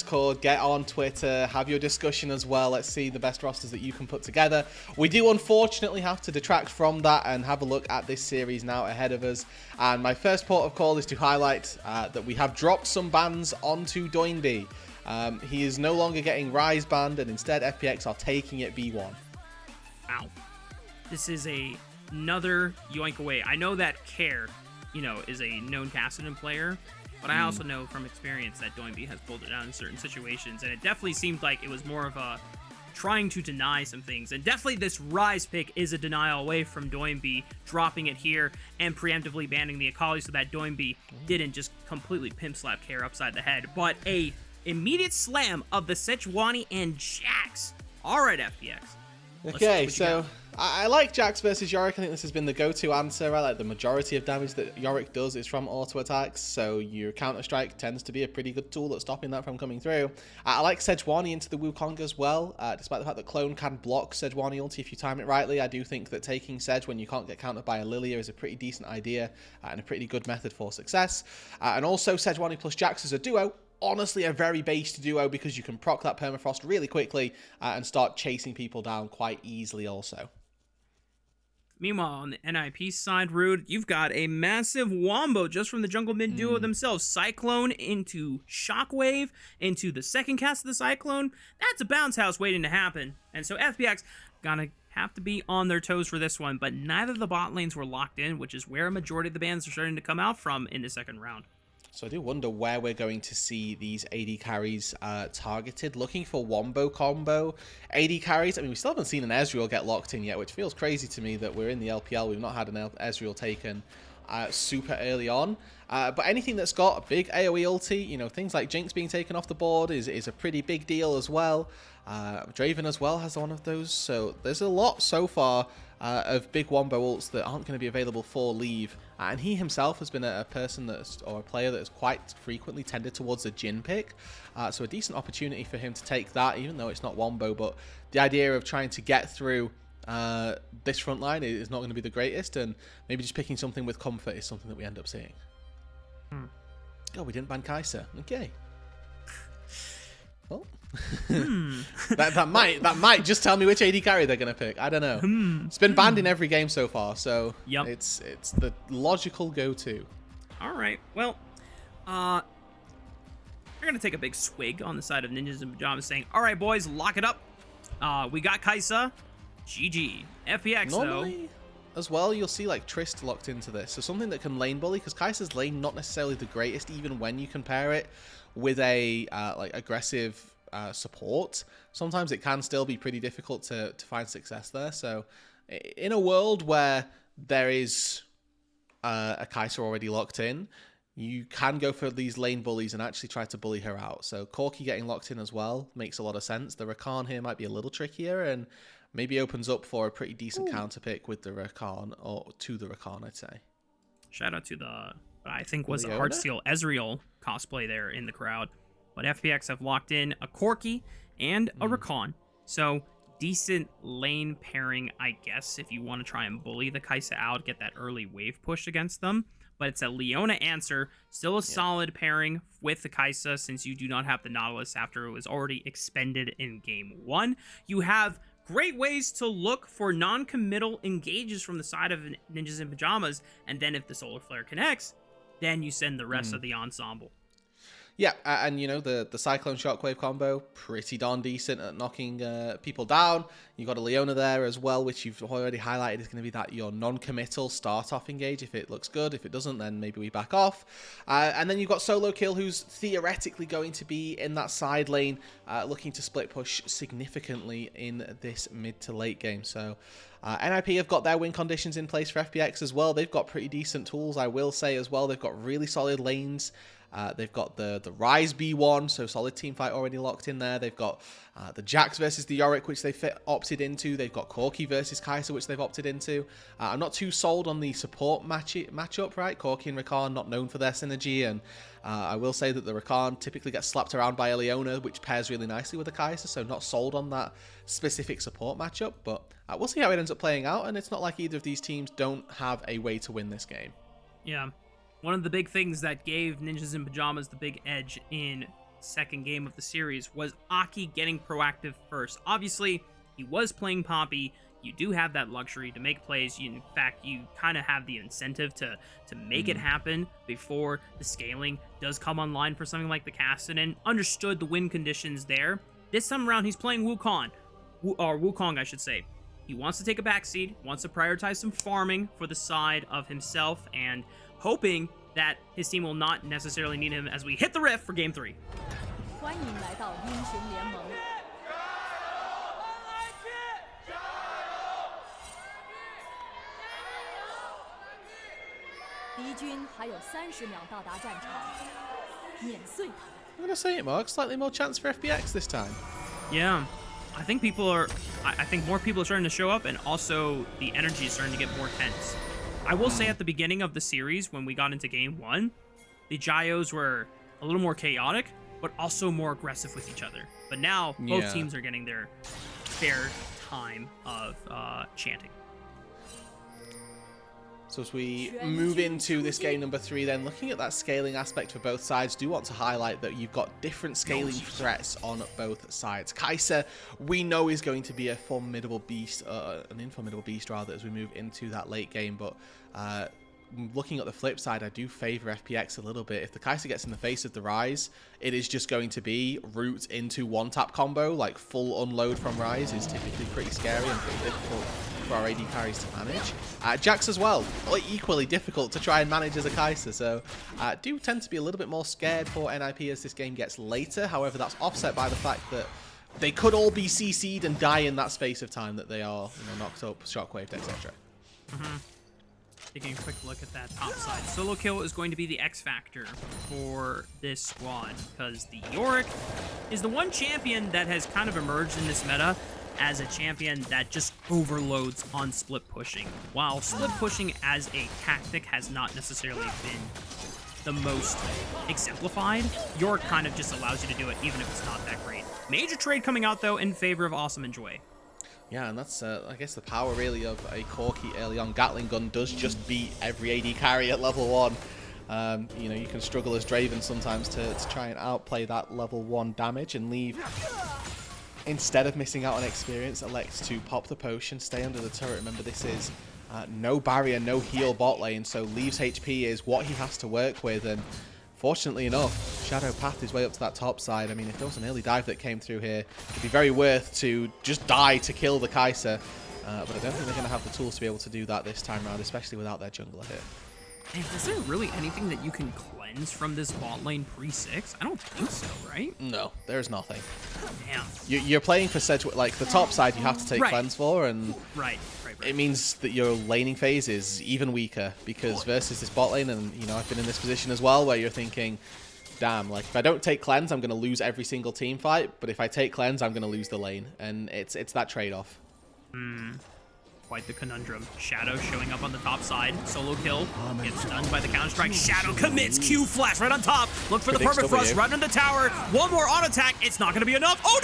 Discord, get on Twitter, have your discussion as well. Let's see the best rosters that you can put together. We do unfortunately have to detract from that and have a look at this series now ahead of us. And my first port of call is to highlight that we have dropped some bans onto Doinb. He is no longer getting Rise banned, and instead FPX are taking it B1. Wow. This is another yoink away. I know that Care, is a known Kassadin player, but I also know from experience that Doinb has pulled it out in certain situations, and it definitely seemed like it was more of a trying to deny some things. And definitely this Rise pick is a denial away from Doinb dropping it here and preemptively banning the Akali so that Doinb didn't just completely pimp slap Care upside the head, but a immediate slam of the Sejuani and Jax. All right, FPX. Okay, so I like Jax versus Yorick. I think this has been the go-to answer. I like the majority of damage that Yorick does is from auto attacks, so your Counter-Strike tends to be a pretty good tool at stopping that from coming through. I like Sejuani into the Wukong as well, despite the fact that Clone can block Sejuani ulti if you time it rightly. I do think that taking Sej when you can't get countered by a Lilia is a pretty decent idea and a pretty good method for success. And also Sejuani plus Jax as a duo, honestly a very based duo because you can proc that permafrost really quickly and start chasing people down quite easily also. Meanwhile, on the NIP side, Roodood, you've got a massive wombo just from the jungle mid duo themselves. Cyclone into Shockwave, into the second cast of the Cyclone. That's a bounce house waiting to happen. And so FPX gonna have to be on their toes for this one, but neither of the bot lanes were locked in, which is where a majority of the bans are starting to come out from in the second round. So I do wonder where we're going to see these AD carries targeted. Looking for wombo combo AD carries. I mean, we still haven't seen an Ezreal get locked in yet, which feels crazy to me that we're in the LPL. We've not had an Ezreal taken super early on. But anything that's got a big AoE ulti, things like Jinx being taken off the board is a pretty big deal as well. Draven as well has one of those. So there's a lot so far of big wombo ults that aren't going to be available for leave. And he himself has been a person or a player that has quite frequently tended towards a Jhin pick. So a decent opportunity for him to take that, even though it's not wombo. But the idea of trying to get through this front line is not going to be the greatest. And maybe just picking something with comfort is something that we end up seeing. Oh, we didn't ban Kai'Sa. Okay. Well, that might just tell me which AD carry they're gonna pick. I don't know. It's been banned in every game so far, so it's the logical go-to. All right, well, we're gonna take a big swig on the side of Ninjas in Pyjamas, saying, "All right, boys, lock it up. We got Kai'Sa. GG. FPX Normally, as well, you'll see like Trist locked into this, so something that can lane bully, because Kai'Sa's lane not necessarily the greatest, even when you compare it with a like aggressive support. Sometimes it can still be pretty difficult to find success there. So in a world where there is a Kai'Sa already locked in, you can go for these lane bullies and actually try to bully her out. So Corki getting locked in as well makes a lot of sense. The Rakan here might be a little trickier and maybe opens up for a pretty decent counter pick with the Rakan, or to the Rakan, I'd say. Shout out to the, I think was a Heartsteel Ezreal cosplay there in the crowd. But FPX have locked in a Corki and a Rakan. So decent lane pairing, I guess, if you want to try and bully the Kai'Sa out, get that early wave push against them. But it's a Leona answer, still a solid pairing with the Kai'Sa since you do not have the Nautilus after it was already expended in game 1. You have great ways to look for non-committal engages from the side of Ninjas in Pyjamas, and then if the Solar Flare connects, then you send the rest of the ensemble. Yeah, and the Cyclone Shockwave combo, pretty darn decent at knocking people down. You got a Leona there as well, which you've already highlighted is going to be that your non-committal start-off engage. If it looks good, if it doesn't, then maybe we back off. And then you've got Solo Kill, who's theoretically going to be in that side lane, looking to split push significantly in this mid to late game. So NIP have got their win conditions in place for FPX as well. They've got pretty decent tools, I will say as well. They've got really solid lanes. They've got the Rise B1, so solid team fight already locked in there. They've got the Jax versus the Yorick, which they opted into. They've got Corki versus Kai'Sa, which they've opted into. I'm not too sold on the support matchup, right? Corki and Rakan, not known for their synergy, and I will say that the Rakan typically gets slapped around by a Leona, which pairs really nicely with the Kai'Sa, so not sold on that specific support matchup, but we'll see how it ends up playing out, and it's not like either of these teams don't have a way to win this game. Yeah. One of the big things that gave Ninjas in Pyjamas the big edge in second game of the series was Aki getting proactive first. Obviously, he was playing Poppy. You do have that luxury to make plays. In fact, you kind of have the incentive to make it happen before the scaling does come online for something like the Cassidy. Understood the win conditions there. This time around, he's playing Wukong, I should say. He wants to take a backseat, wants to prioritize some farming for the side of himself, and hoping that his team will not necessarily need him as we hit the rift for Game 3. 欢迎来到英雄联盟。敌军还有30秒到达战场，碾碎他们。I'm gonna say it, Mark. Slightly more chance for FPX this time. Yeah, I think I think more people are starting to show up, and also the energy is starting to get more tense. I will say at the beginning of the series, when we got into Game 1, the Gyos were a little more chaotic, but also more aggressive with each other. But now, both teams are getting their fair time of chanting. So as we move into this game number 3, then looking at that scaling aspect for both sides, do want to highlight that you've got different scaling threats on both sides. Kai'Sa, we know, is going to be a formidable beast, an informidable beast rather, as we move into that late game, but looking at the flip side, I do favor FPX a little bit. If the Kai'Sa gets in the face of the Ryze, it is just going to be root into one-tap combo, like full unload from Ryze is typically pretty scary and pretty difficult for our AD carries to manage. Jax as well, equally difficult to try and manage as a Kai'Sa, so do tend to be a little bit more scared for NIP as this game gets later. However, that's offset by the fact that they could all be CC'd and die in that space of time that they are, knocked up, shockwaved, etc. Taking a quick look at that top side. Solo kill is going to be the X factor for this squad, because the Yorick is the one champion that has kind of emerged in this meta as a champion that just overloads on split pushing. While split pushing as a tactic has not necessarily been the most exemplified, Yorick kind of just allows you to do it even if it's not that great. Major trade coming out though in favor of Awesome and Jwei. Yeah, and that's, I guess, the power, really, of a Corki early on. Gatling Gun does just beat every AD carry at level 1. You can struggle as Draven sometimes to try and outplay that level 1 damage and leave. Instead of missing out on experience, elects to pop the potion, stay under the turret. Remember, this is no barrier, no heal bot lane, so Leave's HP is what he has to work with, and fortunately enough, Shadow pathed his way up to that top side. I mean, if there was an early dive that came through here, it'd be very worth to just die to kill the Kai'Sa. But I don't think they're going to have the tools to be able to do that this time around, especially without their jungler here. Man, is there really anything that you can cleanse from this bot lane pre-6? I don't think so, right? No, there's nothing. Damn. You're playing for Sedgwick, like the top side you have to take cleanse for, and it means that your laning phase is even weaker, because versus this bot lane, and I've been in this position as well, where you're thinking, damn, like if I don't take cleanse, I'm going to lose every single team fight, but if I take cleanse, I'm going to lose the lane, and it's that trade-off. Quite the conundrum. Shadow showing up on the top side. Solo kill. Gets stunned by the counter-strike. Shadow commits. Q flash right on top. Look for the perfect thrust right on the tower. One more on attack. It's not going to be enough. Oh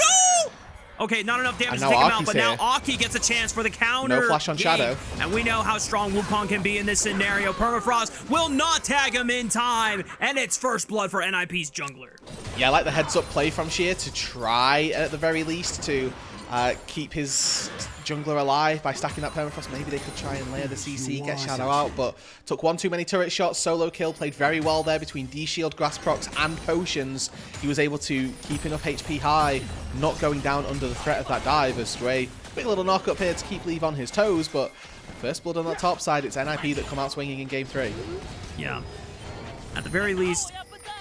no! Okay, not enough damage to take him out, but now Aki gets a chance for the counter. No flash on Shadow. And we know how strong Wukong can be in this scenario. Permafrost will not tag him in time, and it's first blood for NIP's jungler. Yeah, I like the heads-up play from Sheer to try, at the very least, to keep his jungler alive by stacking that permafrost. Maybe they could try and layer the CC, get Shadow out, but took one too many turret shots. Solo kill, played very well there between D-Shield, Grass Procs, and Potions. He was able to keep enough HP high, not going down under the threat of that dive as Jwei. Big little knock up here to keep Leave on his toes, but first blood on that top side, it's NIP that come out swinging in Game 3. Yeah. At the very least,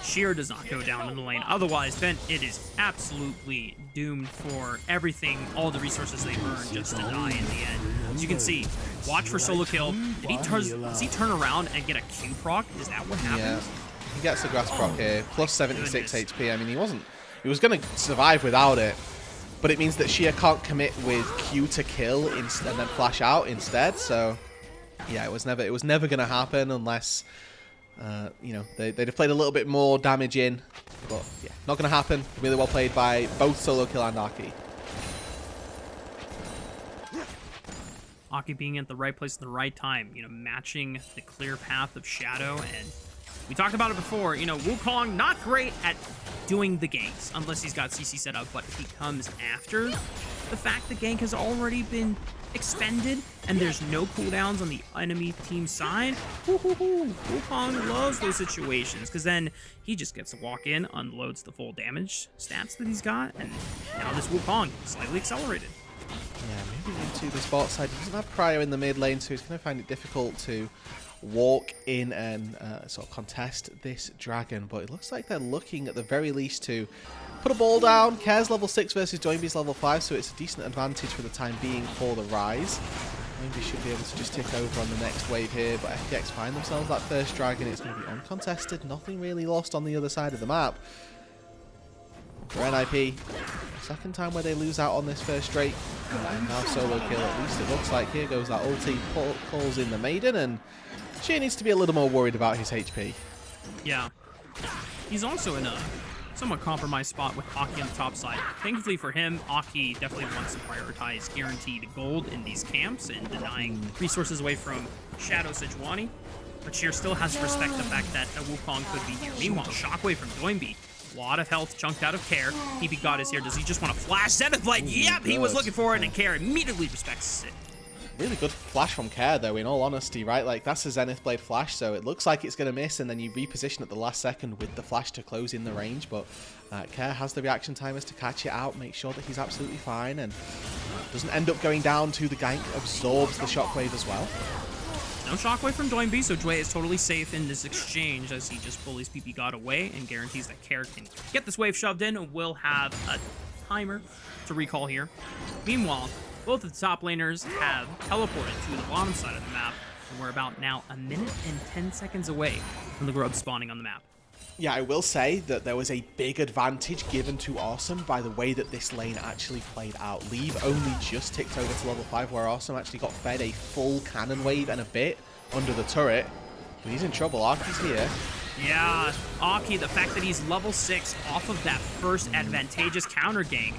Sheer does not go down in the lane. Otherwise, then it is absolutely doomed for everything, all the resources they burn just to die in the end. As you can see, watch for solo kill. Does he turn around and get a Q proc? Is that what happens? Yeah, he gets the grass proc here, plus 76 HP. I mean, he was going to survive without it, but it means that Sheer can't commit with Q to kill and then flash out instead. So, yeah, it was never going to happen unless they'd have played a little bit more damage in, but yeah, not going to happen. Really well played by both Solo Kill and Aki. Aki being at the right place at the right time, matching the clear path of Shadow. And we talked about it before, Wukong not great at doing the ganks, unless he's got CC set up, but if he comes after the fact the gank has already been expended and there's no cooldowns on the enemy team side, Wukong loves those situations, because then he just gets to walk in, unloads the full damage stats that he's got, and now this Wukong is slightly accelerated. Yeah, moving into the bot side. He doesn't have Cryo in the mid lane, so he's going to find it difficult to walk in and sort of contest this dragon. But it looks like they're looking at the very least to put a ball down. Care's level 6 versus Doinb's level 5, so it's a decent advantage for the time being for the Rise. Doinb should be able to just tick over on the next wave here, but FPX find themselves that first dragon. It's going to be uncontested, nothing really lost on the other side of the map. For NIP, second time where they lose out on this first Drake. And now solo kill, at least it looks like. Here goes that ulti, pulls in the Maiden, and she needs to be a little more worried about his HP. Yeah. He's also in a somewhat compromised spot with Aki on the top side. Thankfully for him, Aki definitely wants to prioritize guaranteed gold in these camps and denying resources away from Shadow Sejuani. But Sheer still has to respect the fact that a Wukong could be here. Meanwhile, Shockwave from Doinb. A lot of health chunked out of Care. ppgod is here. Does he just want to flash Zenith Blade? Yep, he was looking for it, and Care immediately respects it. Really good flash from Care, though, in all honesty, right? Like, that's a Zenith Blade flash, so it looks like it's going to miss, and then you reposition at the last second with the flash to close in the range, but Care has the reaction timers to catch it out, make sure that he's absolutely fine, and doesn't end up going down to the gank, absorbs the shockwave as well. No shockwave from Doinb, so Jwei is totally safe in this exchange as he just bullies ppgod away and guarantees that Care can get this wave shoved in. We'll have a timer to recall here. Meanwhile, both of the top laners have teleported to the bottom side of the map, and we're about now a minute and 10 seconds away from the grub spawning on the map. Yeah, I will say that there was a big advantage given to Awesome by the way that this lane actually played out. Leave only just ticked over to level 5, where Awesome actually got fed a full cannon wave and a bit under the turret. But he's in trouble. Aki's here. Yeah, Aki, the fact that he's level 6 off of that first advantageous counter gank.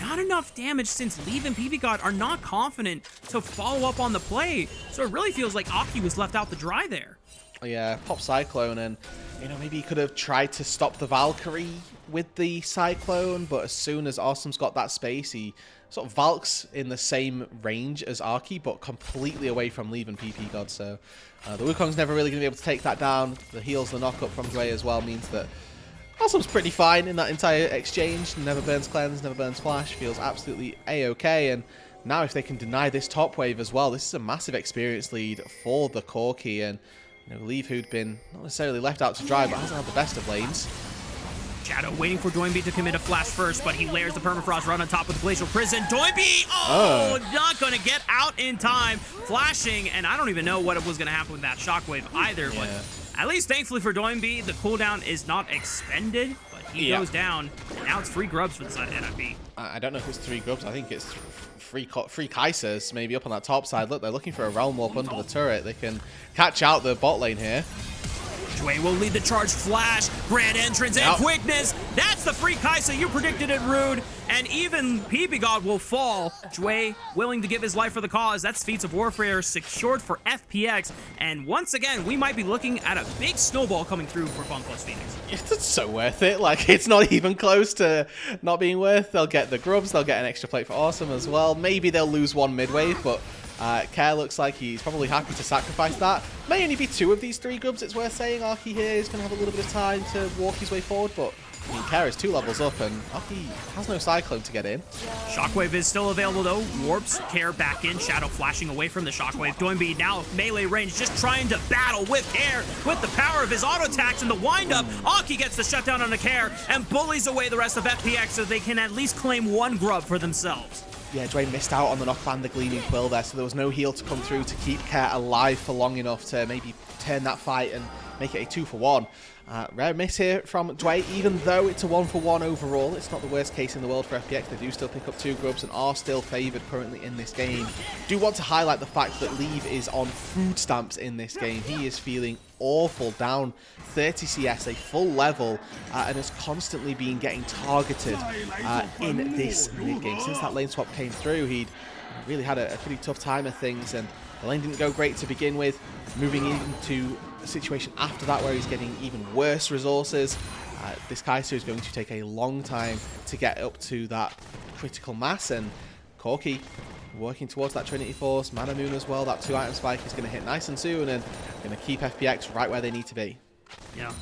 Not enough damage since Leave and ppgod are not confident to follow up on the play. So it really feels like Aki was left out to dry there. Yeah, pop Cyclone, and you know, maybe he could have tried to stop the Valkyrie with the Cyclone, but as soon as Awesome's got that space, he sort of Valks in the same range as Aki, but completely away from Leave and ppgod, so the Wukong's never really going to be able to take that down. The heals, the knockup from Jwei as well means that Awesome's pretty fine in that entire exchange. Never burns Cleanse, never burns Flash, feels absolutely A-okay, and now if they can deny this top wave as well, this is a massive experience lead for the Corki, and you know, Leave, who'd been not necessarily left out to dry, but hasn't had the best of lanes. Shadow waiting for Doinb to commit a flash first, but he layers the permafrost run on top of the Glacial Prison. Doinb, not going to get out in time. Flashing, and I don't even know what was going to happen with that shockwave either, but at least thankfully for Doinb, the cooldown is not expended, but he goes down, and now it's 3 grubs for the side of NIP. I don't know if it's 3 grubs, I think it's three Kaisers maybe up on that top side. Look, they're looking for a Realm Warp under the turret. They can catch out the bot lane here. Jwei will lead the charge. Flash, grand entrance, and quickness. That's the free Kaisa you predicted it, Rude. And even ppgod will fall. Jwei willing to give his life for the cause. That's Feats of Warfare secured for FPX. And once again, we might be looking at a big snowball coming through for FunPlus Phoenix. It's so worth it. Like, it's not even close to not being worth. They'll get the grubs. They'll get an extra plate for Awesome as well. Maybe they'll lose one mid-wave, but Care looks like he's probably happy to sacrifice that. May only be 2 of these 3 grubs, it's worth saying. Aki here is going to have a little bit of time to walk his way forward, but I mean, Care is 2 levels up, and Aki has no Cyclone to get in. Shockwave is still available, though. Warps Care back in. Shadow flashing away from the Shockwave. Doinb now melee range, just trying to battle with Care with the power of his auto attacks and the windup. Aki gets the shutdown on the Care and bullies away the rest of FPX so they can at least claim 1 grub for themselves. Yeah, Jwei missed out on the knockban, the Gleaming Quill there, so there was no heal to come through to keep Care alive for long enough to maybe turn that fight and make it a 2-for-1. Rare miss here from Jwei, even though it's a 1-for-1 overall. It's not the worst case in the world for FPX. They do still pick up 2 grubs and are still favoured currently in this game. Do want to highlight the fact that Leave is on food stamps in this game. He is feeling awful, down 30 CS, a full level, and has constantly been getting targeted in this mid-game. Since that lane swap came through, he'd really had a pretty tough time of things, and the lane didn't go great to begin with. Moving into a situation after that where he's getting even worse resources. This Kai'Sa is going to take a long time to get up to that critical mass, and Corki working towards that Trinity Force, Mana Moon as well. That 2-item spike is going to hit nice and soon and going to keep FPX right where they need to be. Yeah.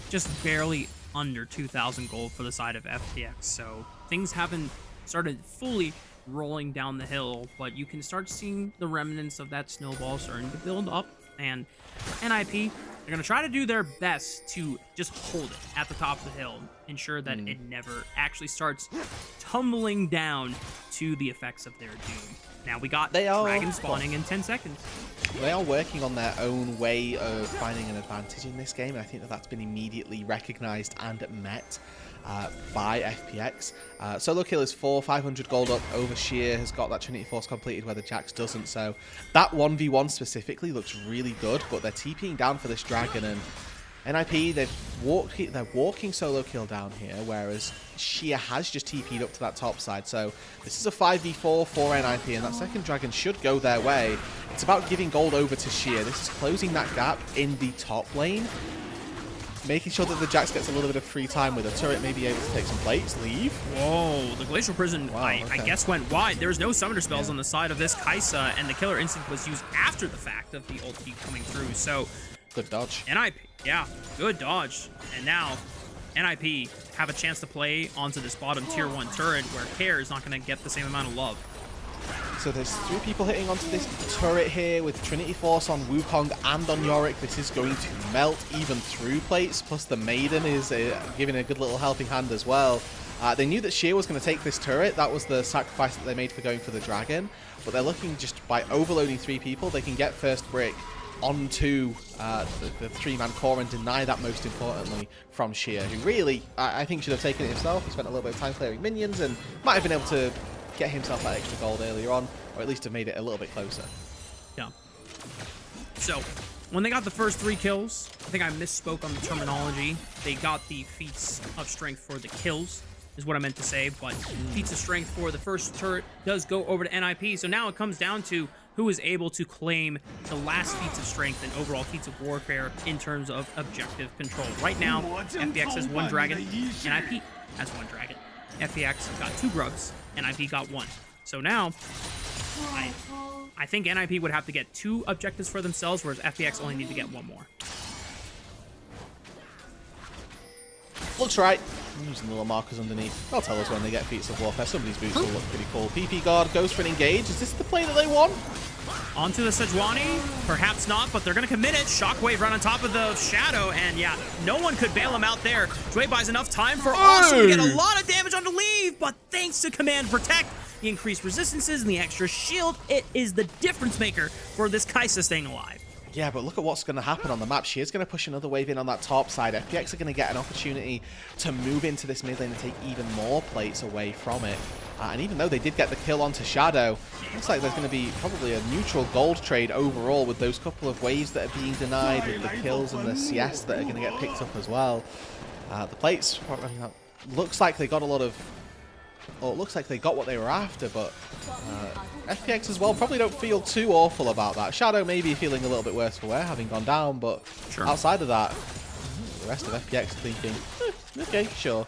Just barely under 2,000 gold for the side of FPX, so things haven't started fully rolling down the hill, but you can start seeing the remnants of that snowball starting to build up, and NIP, they're going to try to do their best to just hold it at the top of the hill, ensure that it never actually starts tumbling down to the effects of their doom. Now we got dragon spawning in 10 seconds. They are working on their own way of finding an advantage in this game, and I think that that's been immediately recognized and met by FPX. Solo kill is 500 gold up over Sheer, has got that Trinity Force completed where the Jax doesn't, so that 1v1 specifically looks really good, but they're TPing down for this dragon, and NIP, they're walking solo kill down here, whereas Sheer has just TP'd up to that top side. So this is a 5v4 for NIP, and that second dragon should go their way. It's about giving gold over to Sheer. This is closing that gap in the top lane, making sure that the Jax gets a little bit of free time with a turret, maybe able to take some plates, leave. Whoa, the Glacial Prison, I guess, went wide. There's no Summoner spells on the side of this Kai'Sa, and the Killer Instinct was used after the fact of the ulti coming through, so... Good dodge. NIP, yeah, good dodge. And now, NIP have a chance to play onto this bottom tier 1 turret where Care is not going to get the same amount of love. So there's 3 people hitting onto this turret here with Trinity Force on Wukong and on Yorick. This is going to melt even through plates, plus the Maiden is giving a good little helping hand as well. They knew that Sheer was going to take this turret. That was the sacrifice that they made for going for the dragon. But they're looking, just by overloading 3 people, they can get first brick onto the 3-man core and deny that, most importantly, from Sheer, who really, I think, should have taken it himself. He spent a little bit of time clearing minions and might have been able to get himself that extra gold earlier on, or at least have made it a little bit closer. Yeah. So, when they got the first 3 kills, I think I misspoke on the terminology. They got the feats of strength for the kills, is what I meant to say, but feats of strength for the first turret does go over to NIP, so now it comes down to who is able to claim the last feats of strength and overall feats of warfare in terms of objective control. Right now, FPX has 1 dragon, NIP has 1 dragon. FPX got 2 grubs, NIP got 1. So now, I think NIP would have to get 2 objectives for themselves, whereas FPX only need to get 1 more. Looks right. I'm using the little markers underneath. They'll tell us when they get feats of warfare. Somebody's boots will look pretty cool. ppgod goes for an engage. Is this the play that they want? Onto the Sejuani? Perhaps not, but they're going to commit it. Shockwave right on top of the Shadow, and yeah, no one could bail him out there. Jwei buys enough time for Awesome to get a lot of damage on the leave, but thanks to Command Protect, the increased resistances and the extra shield, it is the difference maker for this Kai'Sa staying alive. Yeah, but look at what's going to happen on the map. She is going to push another wave in on that top side. FPX are going to get an opportunity to move into this mid lane and take even more plates away from it. And even though they did get the kill onto Shadow, looks like there's going to be probably a neutral gold trade overall with those couple of waves that are being denied, with the kills and the CS that are going to get picked up as well. The plates, looks like they got a lot of... Well, it looks like they got what they were after, but FPX as well probably don't feel too awful about that. Shadow may be feeling a little bit worse for wear, having gone down, but outside of that, the rest of FPX are thinking, okay, sure.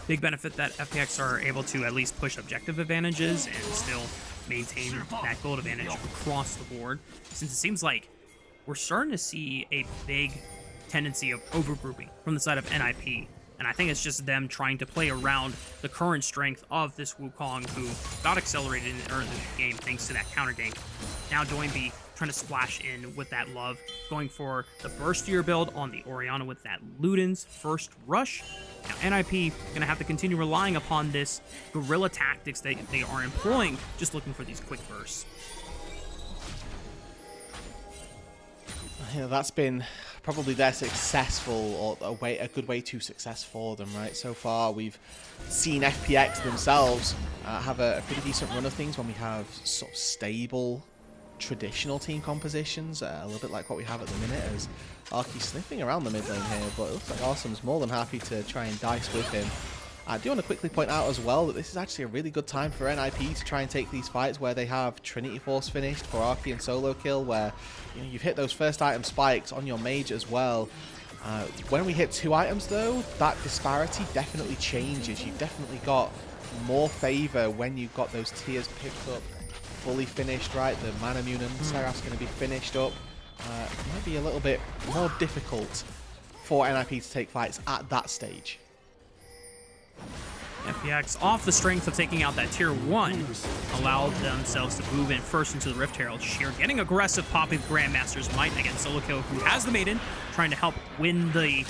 Big benefit that FPX are able to at least push objective advantages and still maintain that gold advantage across the board, since it seems like we're starting to see a big tendency of overgrouping from the side of NIP. And I think it's just them trying to play around the current strength of this Wukong, who got accelerated in the early game thanks to that counter gank. Now Doinb trying to splash in with that love, going for the burstier build on the Orianna with that Luden's first rush. Now NIP going to have to continue relying upon this guerrilla tactics that they are employing, just looking for these quick bursts. Yeah, that's been probably their successful, or a good way to success for them, right? So far, we've seen FPX themselves have a pretty decent run of things when we have sort of stable, traditional team compositions, a little bit like what we have at the minute, as Arky's sniffing around the mid lane here, but it looks like Awesome's more than happy to try and dice with him. I do want to quickly point out as well that this is actually a really good time for NIP to try and take these fights where they have Trinity Force finished for Arky and solo kill, where you've hit those first item spikes on your mage as well. When we hit 2 items though, that disparity definitely changes. You've definitely got more favor when you've got those tiers picked up, fully finished, right? The Manamune and Seraph's going to be finished up. It might be a little bit more difficult for NIP to take fights at that stage. FPX, off the strength of taking out that tier 1, allowed themselves to move in first into the Rift Herald. Sheer getting aggressive, popping Grandmaster's Might against Solo Kill, who has the Maiden, trying to help win the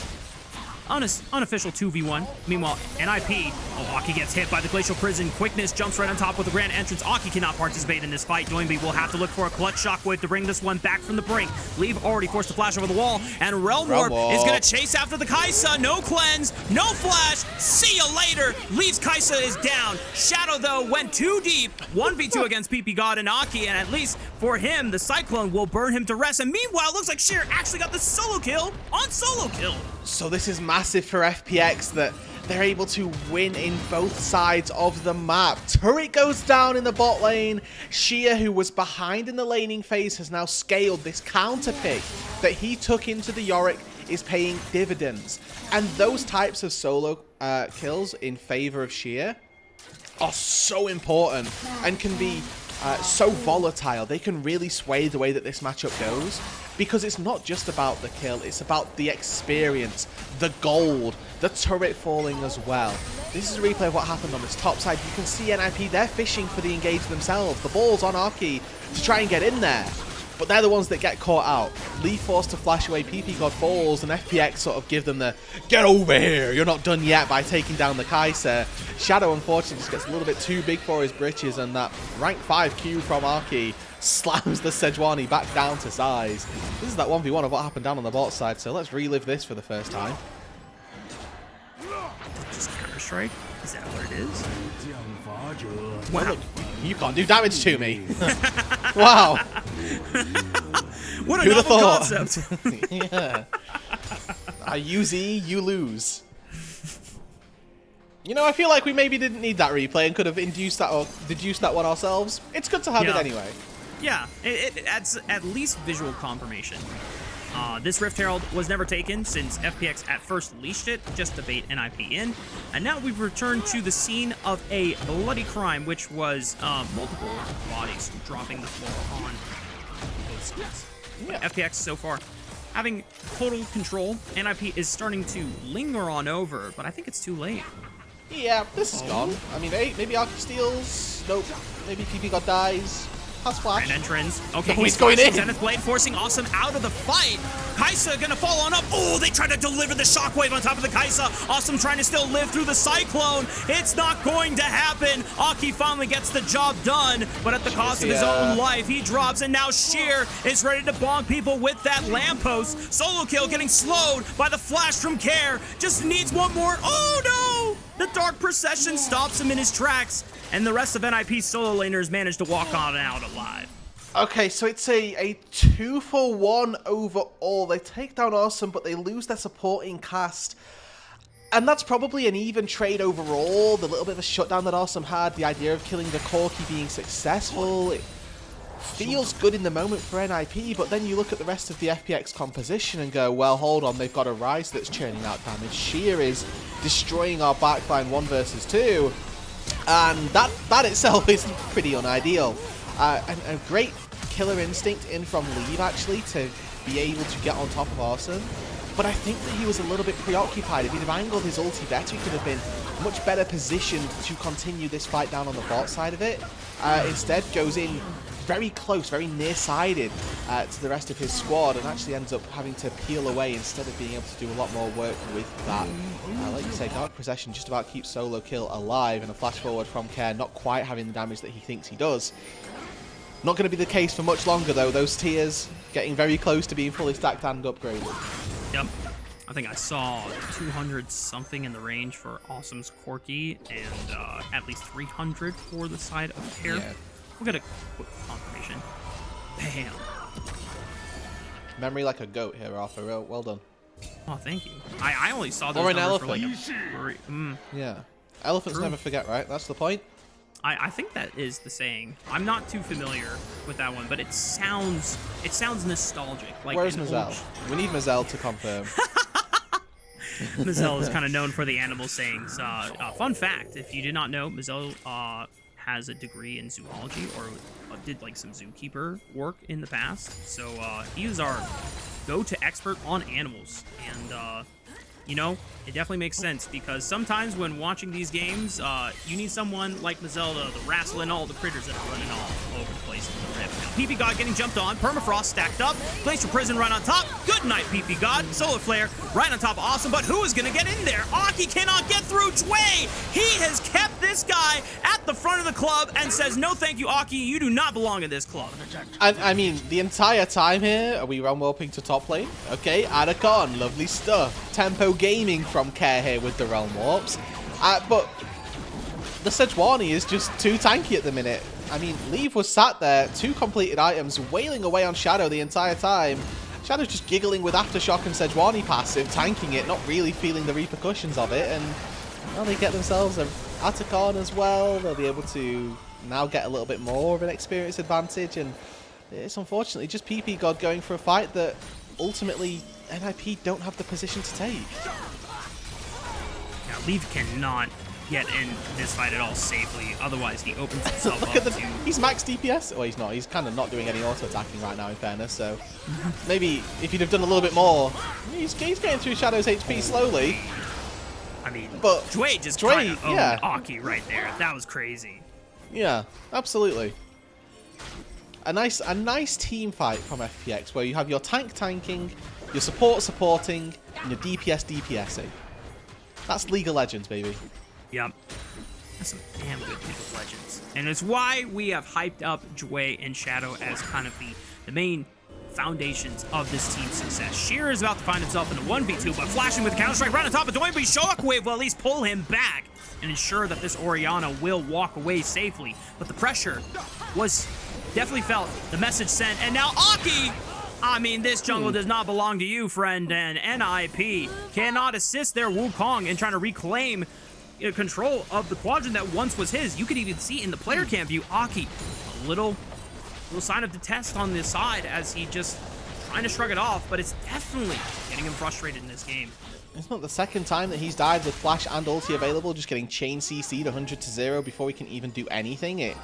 unofficial 2v1. Meanwhile, NIP, Aki gets hit by the Glacial Prison. Quickness jumps right on top with the Grand Entrance. Aki cannot participate in this fight. Doinb will have to look for a clutch shockwave to bring this one back from the brink. Leave already forced to flash over the wall, and Realm Warp is going to chase after the Kai'Sa. No cleanse, no flash. See you later. Leaves Kai'Sa is down. Shadow, though, went too deep. 1v2 against ppgod and Aki, and at least for him, the Cyclone will burn him to rest. And meanwhile, it looks like Sheer actually got the solo kill on solo kill. So this is massive for FPX that they're able to win in both sides of the map. Turret goes down in the bot lane. Sheer, who was behind in the laning phase, has now scaled. This counter pick that he took into the Yorick is paying dividends. And those types of solo kills in favor of Sheer are so important and can be so volatile. They can really sway the way that this matchup goes, because it's not just about the kill, it's about the experience, the gold, the turret falling as well. This is a replay of what happened on this top side. You can see NIP, they're fishing for the engage themselves. The ball's on Arky to try and get in there, but they're the ones that get caught out. Leave forced to flash away, ppgod falls, and FPX sort of give them the get over here, you're not done yet, by taking down the Kai'Sa. Shadow unfortunately just gets a little bit too big for his britches, and that rank 5 Q from Arky slams the Sejuani back down to size. This is that 1v1 of what happened down on the bot side, so let's relive this for the first time. Just Counter-Strike? Is that what it is? Wow. Look, you can't do damage to me. Wow. What a novel concept. Yeah. I use E, you lose. You know, I feel like we maybe didn't need that replay and could have induced that or deduced that one ourselves. It's good to have it anyway. Yeah, it adds at least visual confirmation. This Rift Herald was never taken since FPX at first leashed it just to bait NIP in, and now we've returned to the scene of a bloody crime, which was multiple bodies dropping the floor on both sides. Yeah. FPX so far having total control. NIP is starting to linger on over, but I think it's too late. Yeah, this is gone. I mean, maybe Arky steals. Nope. Maybe ppgod dies. Has flash. And entrance. Okay, he's going in. Zenith Blade forcing Awesome out of the fight. Kai'Sa gonna fall on up. Oh, they try to deliver the shockwave on top of the Kai'Sa. Awesome trying to still live through the Cyclone. It's not going to happen. Aki finally gets the job done, but at the cost of his own life, he drops, and now Sheer is ready to bonk people with that lamppost. Solo kill getting slowed by the flash from Care. Just needs one more. Oh no! The Dark Procession stops him in his tracks, and the rest of NIP's solo laners manage to walk on out alive. Okay, so it's a 2-for-1 overall. They take down Awesome, but they lose their supporting cast. And that's probably an even trade overall. The little bit of a shutdown that Awesome had, the idea of killing the Corki being successful, it feels good in the moment for NIP, but then you look at the rest of the FPX composition and go, well, hold on, they've got a Rise that's churning out damage. Sheer is destroying our backline 1 versus 2, and that itself is pretty unideal. And a great killer instinct in from Leave, actually, to be able to get on top of Awesome. But I think that he was a little bit preoccupied. If he'd have angled his ulti better, he could have been much better positioned to continue this fight down on the bot side of it. Instead, goes in very close, very nearsided to the rest of his squad, and actually ends up having to peel away instead of being able to do a lot more work with that. Like you say, Dark Procession just about keeps solo kill alive, and a flash forward from Care not quite having the damage that he thinks he does. Not going to be the case for much longer though. Those tiers getting very close to being fully stacked and upgraded. Yep. I think I saw 200 something in the range for Awesome's Corki, and at least 300 for the side of Care. Yeah. We'll get a quick confirmation. Bam. Memory like a goat here, Raafaa. Well done. Oh, thank you. I only saw those numbers for like a Yeah. Elephants never forget, right? That's the point. I think that is the saying. I'm not too familiar with that one, but it sounds nostalgic. Like where's Mazel? We need Mazel to confirm. Mazel is kind of known for the animal sayings. Fun fact, if you did not know, Mazel has a degree in zoology, or did like some zookeeper work in the past. So he is our go-to expert on animals. And you know, it definitely makes sense, because sometimes when watching these games, you need someone like Mazelda to wrestle in all the critters that are running all over the place in the rip. Now, ppgod getting jumped on, Permafrost stacked up, Glacial Prison right on top. Good night, ppgod. Solar Flare right on top, awesome, but who is going to get in there? Aki cannot get through. Jwei, he has kept this guy at the front of the club and says, no thank you, Aki, you do not belong in this club. And I mean, the entire time here, are we run warping to top lane? Okay, Adacon, lovely stuff. Tempo Gaming from Care here with the Realm Warps. But the Sejuani is just too tanky at the minute. I mean, Leave was sat there, 2 completed items, wailing away on Shadow the entire time. Shadow's just giggling with Aftershock and Sejuani passive, tanking it, not really feeling the repercussions of it. And well, they get themselves an Atacon as well. They'll be able to now get a little bit more of an experience advantage. And it's unfortunately just ppgod going for a fight that ultimately NIP don't have the position to take. Now, Leave cannot get in this fight at all safely, otherwise he opens himself Look up at to... He's max DPS. Well, he's not. He's kind of not doing any auto-attacking right now, in fairness, so maybe if he'd have done a little bit more... He's getting through Shadow's HP slowly. I mean, but Jwei just Jwei, owned yeah. Aki right there. That was crazy. Yeah, absolutely. A nice team fight from FPX, where you have your tank tanking, your support supporting, and your DPS DPSing. That's League of Legends, baby. Yep. That's some damn good League of Legends. And it's why we have hyped up Jwei and Shadow as kind of the main foundations of this team's success. Sheer is about to find himself in a 1v2, but flashing with Counter-Strike right on top of Doinb. Shockwave will at least pull him back and ensure that this Orianna will walk away safely. But the pressure was definitely felt, the message sent, and now Aki! I mean, this jungle does not belong to you, friend, and NIP cannot assist their Wukong in trying to reclaim control of the quadrant that once was his. You could even see in the player cam view, Aki, a little sign of detest on this side as he just trying to shrug it off, but it's definitely getting him frustrated in this game. It's not the second time that he's died with flash and ulti available, just getting chain CC'd 100-0 before he can even do anything. You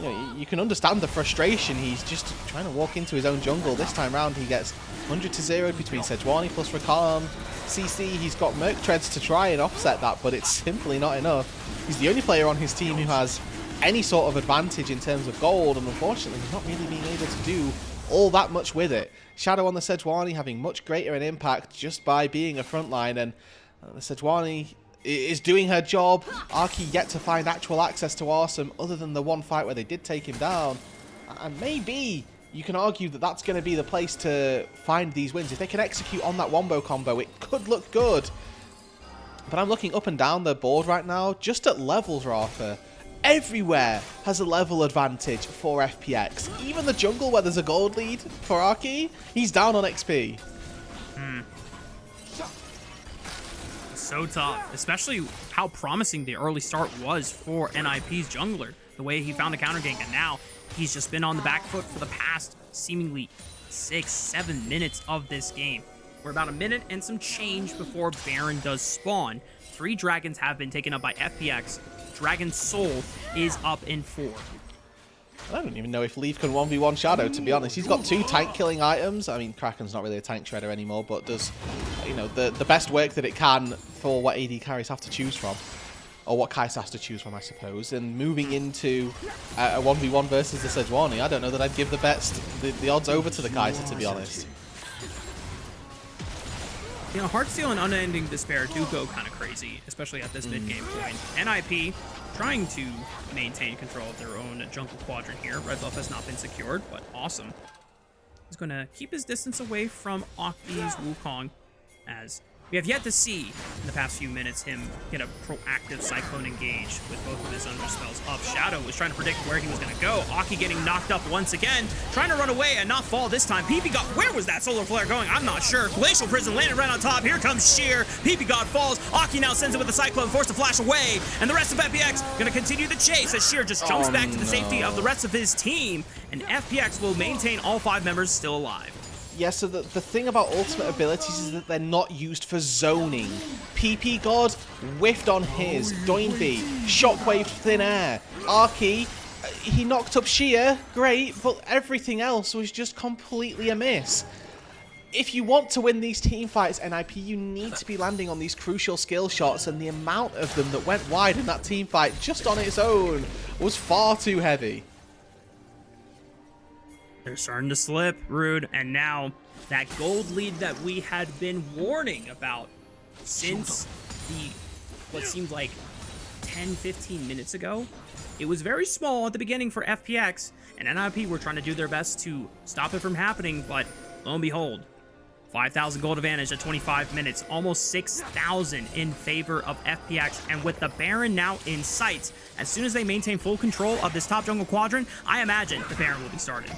know, you can understand the frustration. He's just trying to walk into his own jungle. This time round, he gets 100-0 between Sejuani plus Rakan, CC. He's got Merc Treads to try and offset that, but it's simply not enough. He's the only player on his team who has any sort of advantage in terms of gold, and unfortunately, he's not really being able to do all that much with it. Shadow on the Sejuani having much greater an impact just by being a frontline, and the Sejuani is doing her job. Aki yet to find actual access to Awesome other than the one fight where they did take him down. And maybe you can argue that that's going to be the place to find these wins. If they can execute on that wombo combo, it could look good. But I'm looking up and down the board right now, just at levels, Raafaa. Everywhere has a level advantage for FPX. Even the jungle where there's a gold lead for Aki, he's down on XP. So tough, especially how promising the early start was for NIP's jungler. The way he found a counter gank, and now he's just been on the back foot for the past seemingly 6-7 minutes of this game. We're about a minute and some change before Baron does spawn. 3 dragons have been taken up by FPX. Dragon Soul is up in 4. I don't even know if Leaf can 1v1 Shadow, to be honest. He's got 2 tank-killing items. I mean, Kraken's not really a tank shredder anymore, but does, you know, the best work that it can for what AD carries have to choose from. Or what Kai'Sa has to choose from, I suppose. And moving into a 1v1 versus the Sejuani, I don't know that I'd give the odds over to the Kai'Sa, to be honest. You know, Heartsteel and Unending Despair do go kind of crazy, especially at this mid-game point. NIP trying to maintain control of their own jungle quadrant here. Red buff has not been secured, but awesome. He's going to keep his distance away from Aki's Wukong as We have yet to see, in the past few minutes, him get a proactive Cyclone engage with both of his Under spells up. Shadow was trying to predict where he was going to go. Aki getting knocked up once again, trying to run away and not fall this time. ppgod, where was that Solar Flare going? I'm not sure. Glacial Prison landed right on top. Here comes Sheer. ppgod falls. Aki now sends it with the Cyclone, forced to flash away. And the rest of FPX going to continue the chase as Sheer just jumps back to the safety of the rest of his team. And FPX will maintain all 5 members still alive. Yeah, so the thing about ultimate abilities is that they're not used for zoning. ppgod whiffed on his. Doinb, Shockwave thin air. Arky, he knocked up Sheer, great, but everything else was just completely amiss. If you want to win these team fights, NIP, you need to be landing on these crucial skill shots, and the amount of them that went wide in that team fight just on its own was far too heavy. They're starting to slip, Rude, and now that gold lead that we had been warning about since what seemed like 10-15 minutes ago, it was very small at the beginning for FPX, and NIP were trying to do their best to stop it from happening, but lo and behold, 5,000 gold advantage at 25 minutes, almost 6,000 in favor of FPX, and with the Baron now in sight, as soon as they maintain full control of this top jungle quadrant, I imagine the Baron will be started.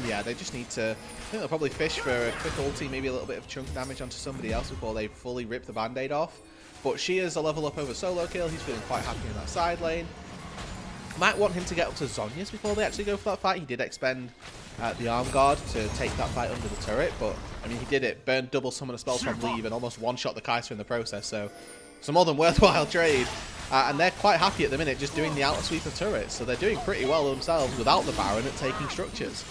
Yeah, they just need to, I think they'll probably fish for a quick ulti, maybe a little bit of chunk damage onto somebody else before they fully rip the band-aid off. But Sheer's a level up over solo kill, he's feeling quite happy in that side lane. Might want him to get up to Zhonya's before they actually go for that fight. He did expend the arm guard to take that fight under the turret, but I mean he did it, burned double summoner spells from leave and almost one-shot the Kai'Sa in the process, so it's a more than worthwhile trade. And they're quite happy at the minute just doing the outer sweep of turrets, so they're doing pretty well themselves without the Baron at taking structures.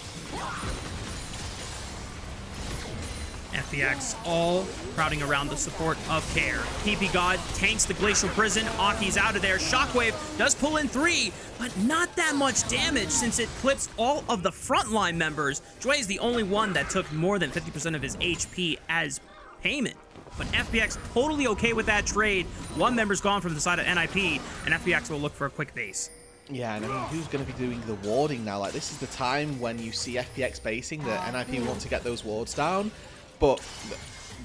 FPX all crowding around the support of Care. ppgod tanks the Glacial Prison. Aki's out of there. Shockwave does pull in 3, but not that much damage since it clips all of the frontline members. Jwei is the only one that took more than 50% of his HP as payment. But FPX totally okay with that trade. 1 member's gone from the side of NIP, and FPX will look for a quick base. Yeah, and I mean, who's going to be doing the warding now? Like, this is the time when you see FPX basing that NIP want to get those wards down, but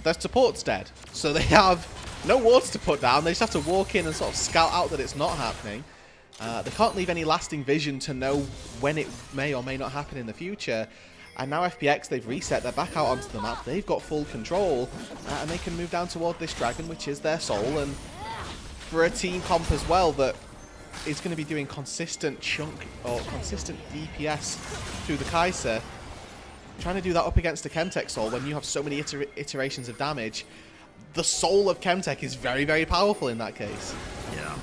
their support's dead. So they have no wards to put down. They just have to walk in and sort of scout out that it's not happening. They can't leave any lasting vision to know when it may or may not happen in the future. And now FPX, they've reset, they're back out onto the map, they've got full control, and they can move down toward this dragon, which is their soul, and for a team comp as well that is going to be doing consistent chunk, or consistent DPS through the Kai'Sa, trying to do that up against the Chemtech soul when you have so many iterations of damage, the soul of Chemtech is very, very powerful in that case. Yeah.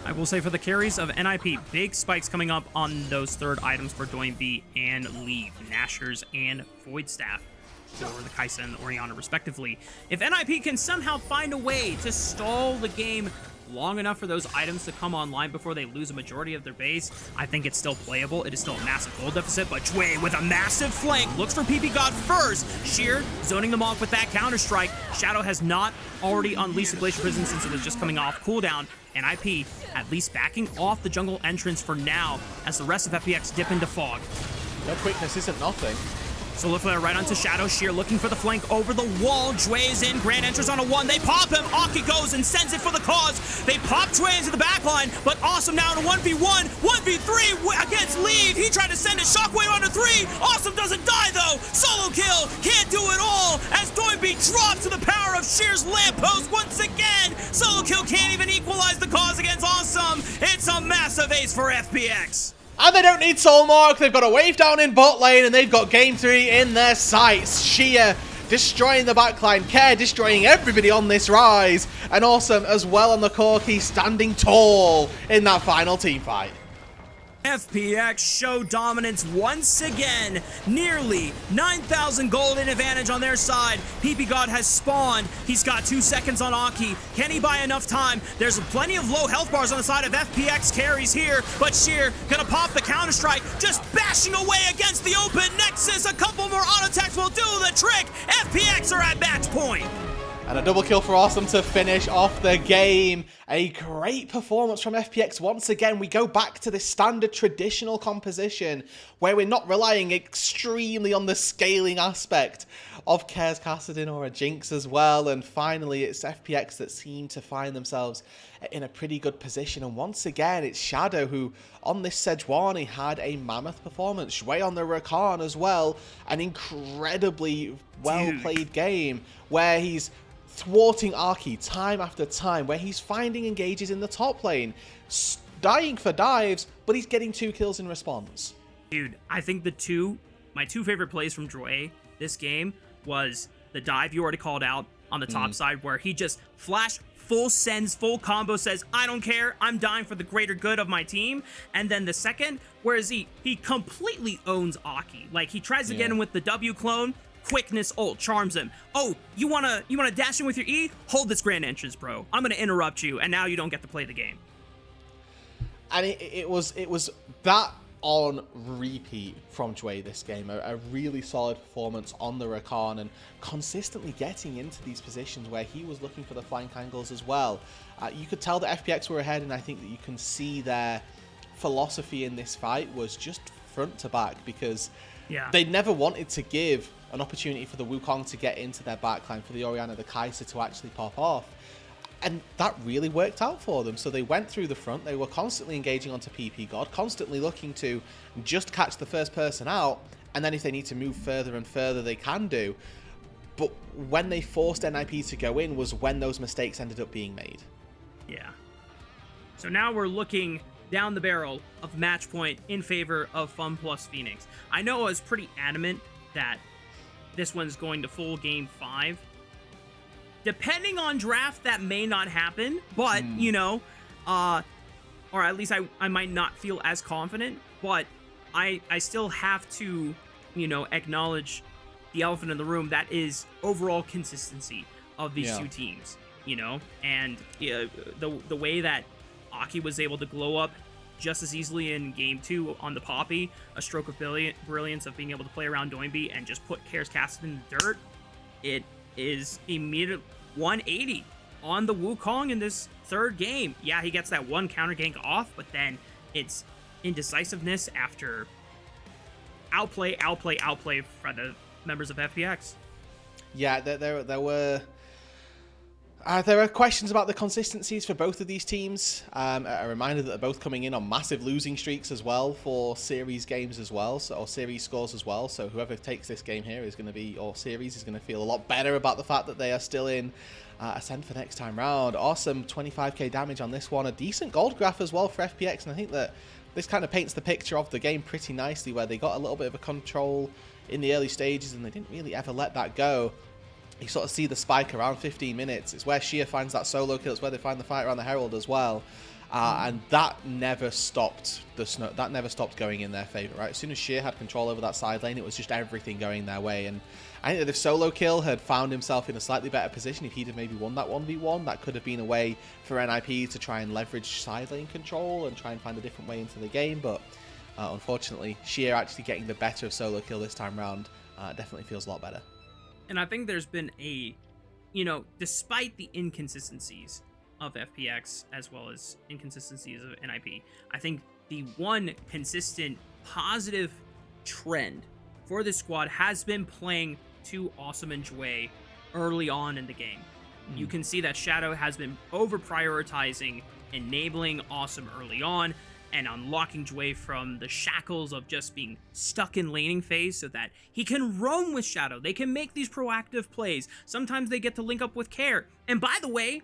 I will say for the carries of NIP, big spikes coming up on those third items for Doinb and Leave, Nashers and Void Staff for the Kai'Sa and the Orianna respectively. If NIP can somehow find a way to stall the game long enough for those items to come online before they lose a majority of their base, I think it's still playable. It is still a massive gold deficit, but Jwei with a massive flank looks for ppgod first. Sheer zoning them off with that counter-strike. Shadow has not already unleashed the Glacial Prison since it was just coming off cooldown. NIP at least backing off the jungle entrance for now as the rest of FPX dip into fog. No quickness isn't nothing. Solar Flare right onto Shadow. Sheer looking for the flank over the wall. Jwei is in. Grand enters on a 1. They pop him. Aki goes and sends it for the cause. They pop Jwei into the backline, but Awesome now in a 1v1. 1v3 against Leave. He tried to send it. Shockwave under 3. Awesome doesn't die though. Solo kill. Can't do it all as Doinb drops to the power of Sheer's lamppost once again. Solo kill can't even equalize the cause against Awesome. It's a massive ace for FPX. And they don't need Soul Mark, they've got a wave down in bot lane, and they've got game 3 in their sights. Sheer destroying the backline, Care destroying everybody on this rise, and Awesome as well on the Corki, standing tall in that final team fight. FPX show dominance once again. Nearly 9,000 gold in advantage on their side. ppgod has spawned. He's got 2 seconds on Aki. Can he buy enough time? There's plenty of low health bars on the side of FPX carries here, but Sheer gonna pop the counter-strike, just bashing away against the open Nexus. A couple more auto attacks will do the trick. FPX are at match point. And a double kill for Awesome to finish off the game. A great performance from FPX once again. We go back to this standard traditional composition where we're not relying extremely on the scaling aspect of Kers Kassadin or a Jinx as well. And finally, it's FPX that seem to find themselves in a pretty good position. And once again, it's Shadow who, on this Sejuani, had a mammoth performance. Jwei on the Rakan as well. An incredibly well-played game where he's thwarting Arky time after time, where he's finding engages in the top lane, dying for dives, but he's getting 2 kills in response. Dude, I think my two favorite plays from Jwei this game was the dive you already called out on the top side, where he just full sends, full combo, says, I don't care, I'm dying for the greater good of my team. And then the second, whereas he completely owns Aki. Like, he tries to get him with the W clone, quickness ult charms him. Oh, you wanna dash in with your E? Hold this grand entrance, bro. I'm gonna interrupt you, and now you don't get to play the game. And it was that on repeat from Jwei this game. A really solid performance on the Rakan and consistently getting into these positions where he was looking for the flank angles as well. You could tell that FPX were ahead, and I think that you can see their philosophy in this fight was just front to back, because they never wanted to give an opportunity for the Wukong to get into their backline, for the Orianna, the Kai'Sa to actually pop off. And that really worked out for them. So they went through the front. They were constantly engaging onto ppgod, constantly looking to just catch the first person out. And then if they need to move further and further, they can do. But when they forced NIP to go in was when those mistakes ended up being made. Yeah. So now we're looking down the barrel of match point in favor of FunPlus Phoenix. I know I was pretty adamant that this one's going to full game 5. Depending on draft, that may not happen, but, you know, or at least I might not feel as confident, but I still have to, you know, acknowledge the elephant in the room, that is overall consistency of these two teams, you know, and the way that Aki was able to glow up just as easily in game 2 on the Poppy, a stroke of brilliance of being able to play around Doinb and just put Kers Kassadin in the dirt. It is immediate 180 on the Wukong in this third game. Yeah, he gets that one counter gank off, but then it's indecisiveness after outplay for the members of FPX. Yeah, there were questions about the consistencies for both of these teams. A reminder that they're both coming in on massive losing streaks as well for series games as well, or series scores as well. So whoever takes this game here is going to be, or series, is going to feel a lot better about the fact that they are still in Ascent for next time round. Awesome 25k damage on this one. A decent gold graph as well for FPX, and I think that this kind of paints the picture of the game pretty nicely, where they got a little bit of a control in the early stages and they didn't really ever let that go. You sort of see the spike around 15 minutes. It's where Shia finds that solo kill. It's where they find the fight around the Herald as well. And that never stopped that never stopped going in their favor, right? As soon as Shia had control over that side lane, it was just everything going their way. And I think that if solo kill had found himself in a slightly better position, if he'd have maybe won that 1v1, that could have been a way for NIP to try and leverage side lane control and try and find a different way into the game. But unfortunately, Shia actually getting the better of solo kill this time round definitely feels a lot better. And I think there's been a, you know, despite the inconsistencies of FPX as well as inconsistencies of NIP, I think the one consistent positive trend for this squad has been playing to Awesome and Jwei early on in the game. You can see that Shadow has been over-prioritizing enabling Awesome early on and unlocking Jwei from the shackles of just being stuck in laning phase so that he can roam with Shadow. They can make these proactive plays. Sometimes they get to link up with Care. And by the way,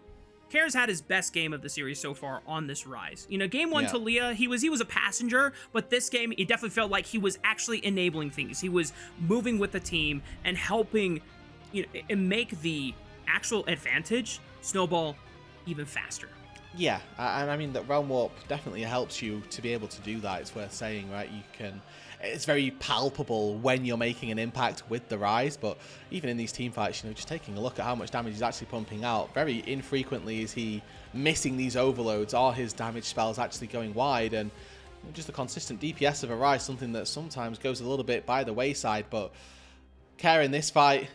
Care's had his best game of the series so far on this rise. You know, game 1 Talia, he was a passenger, but this game, it definitely felt like he was actually enabling things. He was moving with the team and helping, you know, and make the actual advantage snowball even faster. Yeah, and I mean that Realm Warp definitely helps you to be able to do that. It's worth saying, right? It's very palpable when you're making an impact with the Rise, but even in these team fights, you know, just taking a look at how much damage he's actually pumping out, very infrequently is he missing these overloads. Are his damage spells actually going wide? And just the consistent DPS of a Rise, something that sometimes goes a little bit by the wayside, but Care in this fight,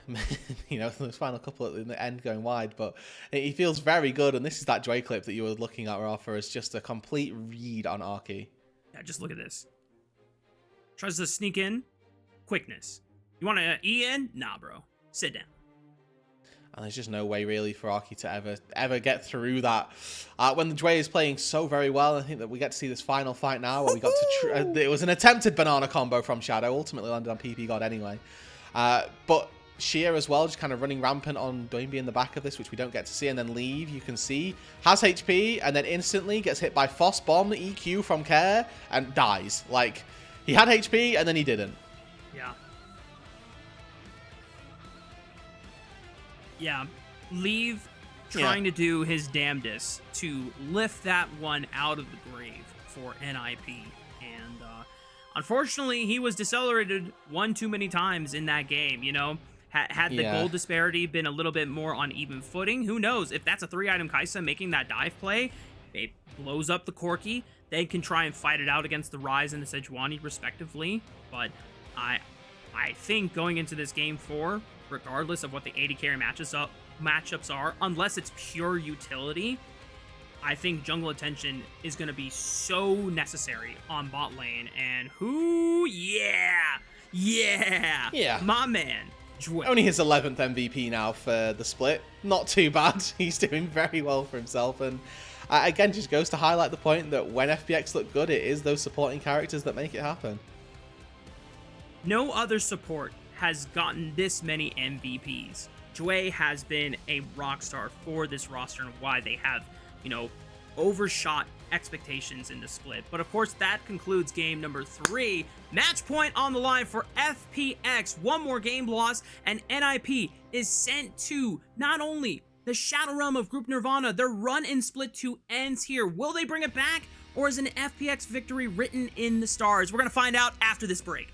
you know, the final couple at the end going wide, but he feels very good. And this is that Jwei clip that you were looking at, Raafaa, as just a complete read on Arky. Yeah, just look at this. Tries to sneak in. Quickness. You want to E in? Nah, bro. Sit down. And there's just no way really for Arky to ever get through that. When the Jwei is playing so very well, I think that we get to see this final fight now where we got to... it was an attempted banana combo from Shadow, ultimately landed on ppgod anyway. But Sheer as well, just kind of running rampant on Doinb in the back of this, which we don't get to see. And then Leave, you can see, has HP and then instantly gets hit by Foss Bomb, EQ from Care, and dies. Like, he had HP and then he didn't. Yeah. Yeah. Leave trying to do his damnedest to lift that one out of the grave for NIP. And unfortunately, he was decelerated one too many times in that game, you know? Had the gold disparity been a little bit more on even footing, who knows? If that's a 3-item Kai'Sa making that dive play, it blows up the Corki. They can try and fight it out against the Ryze and the Sejuani, respectively. But I think going into this game 4, regardless of what the AD carry matchups are, unless it's pure utility, I think jungle attention is going to be so necessary on bot lane. And who? Yeah, my man, Jwei. Only his 11th MVP now for the split. Not too bad. He's doing very well for himself. And again, just goes to highlight the point that when FPX look good, it is those supporting characters that make it happen. No other support has gotten this many MVPs. Jwei has been a rock star for this roster and why they have, you know, overshot expectations in the split. But of course, that concludes game number 3. Match point on the line for FPX. One more game loss, and NIP is sent to not only the Shadow Realm of Group Nirvana, their run in Split 2 ends here. Will they bring it back, or is an FPX victory written in the stars? We're going to find out after this break.